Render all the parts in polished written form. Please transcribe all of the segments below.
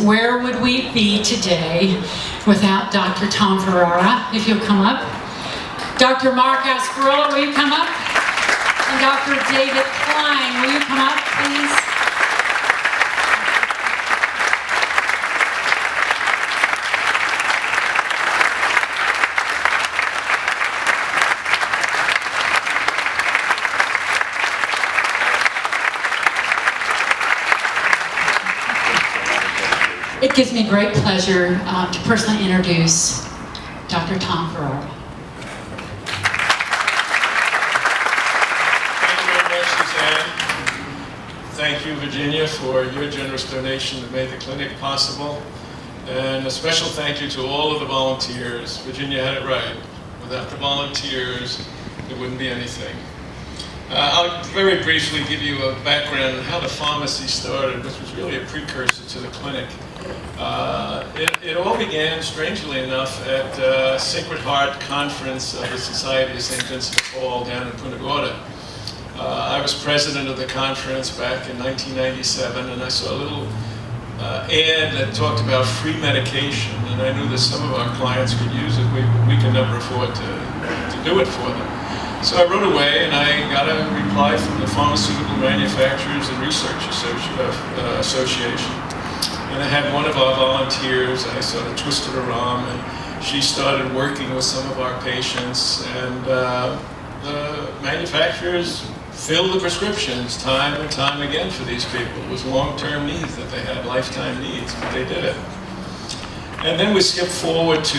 where would we be today without Dr. Tom Ferrara, if you'll come up. Dr. Mark Asparilla, will you come up? And Dr. David Klein, will you come up, please? It gives me great pleasure to personally introduce Dr. Tom Farrell. Thank you very much, Suzanne. Thank you, Virginia, for your generous donation that made the clinic possible. And a special thank you to all of the volunteers. Virginia had it right. Without the volunteers, there wouldn't be anything. I'll very briefly give you a background on how the pharmacy started, which was really a precursor to the clinic. It all began, strangely enough, at Sacred Heart Conference of the Society of St. Vincent de Paul down in Punta Gorda. I was president of the conference back in 1997, and I saw a little ad that talked about free medication, and I knew that some of our clients could use it. We could never afford to do it for them. So I wrote away, and I got a reply from the Pharmaceutical Manufacturers and Research Association. And I had one of our volunteers, I sort of twisted her arm, and she started working with some of our patients, and the manufacturers filled the prescriptions time and time again for these people. It was long-term needs that they had, lifetime needs, but they did it. And then we skipped forward to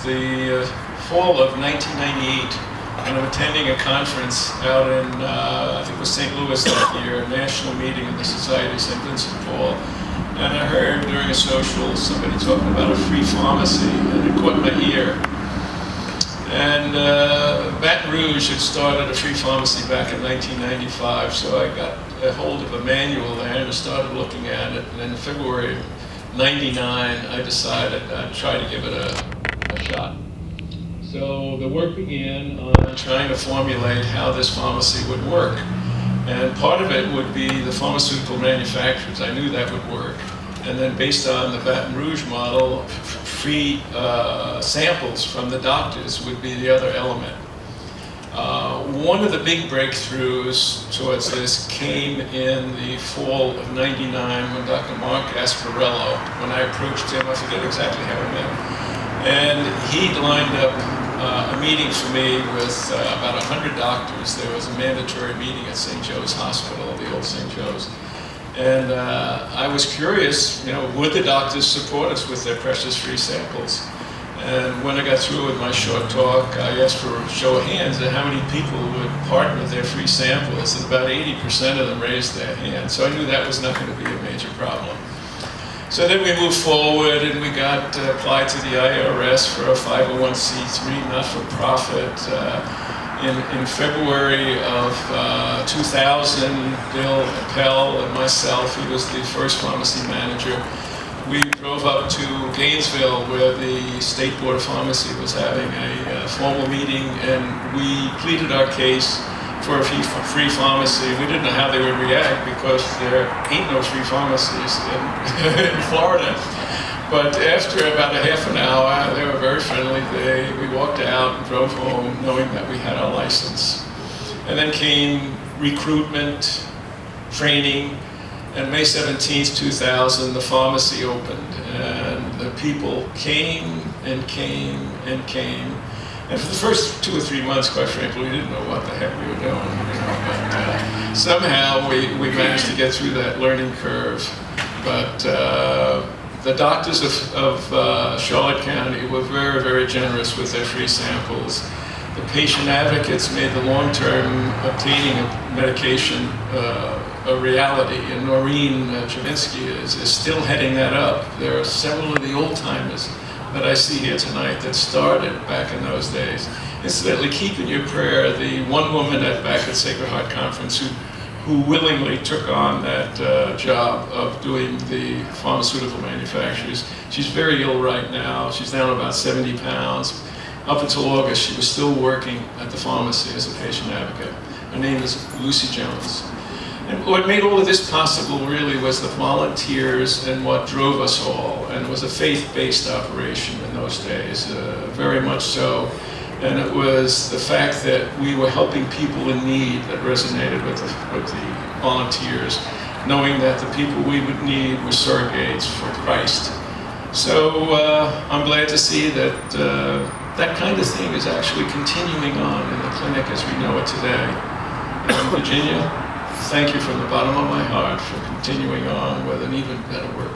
the fall of 1998. And I'm attending a conference out in, I think it was St. Louis that year, a national meeting of the Society of St. Vincent de Paul. And I heard during a social somebody talking about a free pharmacy, and it caught my ear. And Baton Rouge had started a free pharmacy back in 1995, so I got a hold of a manual there and started looking at it. And in February of '99, I decided I'd try to give it a shot. So the work began on trying to formulate how this pharmacy would work. And part of it would be the pharmaceutical manufacturers. I knew that would work. And then based on the Baton Rouge model, free samples from the doctors would be the other element. One of the big breakthroughs towards this came in the fall of '99 when Dr. Mark Asparilla, when I approached him, I forget exactly how we met, and he'd lined up a meeting for me with about 100 doctors. There was a mandatory meeting at St. Joe's Hospital, the old St. Joe's. And I was curious, would the doctors support us with their precious free samples? And when I got through with my short talk, I asked for a show of hands at how many people would part with their free samples, and about 80% of them raised their hand. So I knew that was not going to be a major problem. So then we moved forward, and we got applied to the IRS for a 501c3 not-for-profit. In February of 2000, Bill Appel and myself, who was the first pharmacy manager, we drove up to Gainesville, where the State Board of Pharmacy was having a formal meeting, and we pleaded our case for a free pharmacy. We didn't know how they would react because there ain't no free pharmacies in Florida. But after about a half an hour, they were very friendly. We walked out and drove home knowing that we had our license. And then came recruitment, training, and May 17th, 2000, the pharmacy opened. And the people came and came and came. And for the first 2 or 3 months, quite frankly, we didn't know what the heck we were doing. But somehow we managed to get through that learning curve. But the doctors of Charlotte County were very, very generous with their free samples. The patient advocates made the long-term obtaining of medication a reality, and Noreen Chavinsky is still heading that up. There are several of the old-timers that I see here tonight that started back in those days. Incidentally, keep in your prayer the one woman back at Sacred Heart Conference who willingly took on that job of doing the pharmaceutical manufacturers. She's very ill right now. She's down about 70 pounds. Up until August, she was still working at the pharmacy as a patient advocate. Her name is Lucy Jones. And what made all of this possible really was the volunteers and what drove us all, and it was a faith-based operation in those days, very much so. And it was the fact that we were helping people in need that resonated with the volunteers, knowing that the people we would need were surrogates for Christ. So I'm glad to see that that kind of thing is actually continuing on in the clinic as we know it today. And Virginia, thank you from the bottom of my heart for continuing on with an even better work.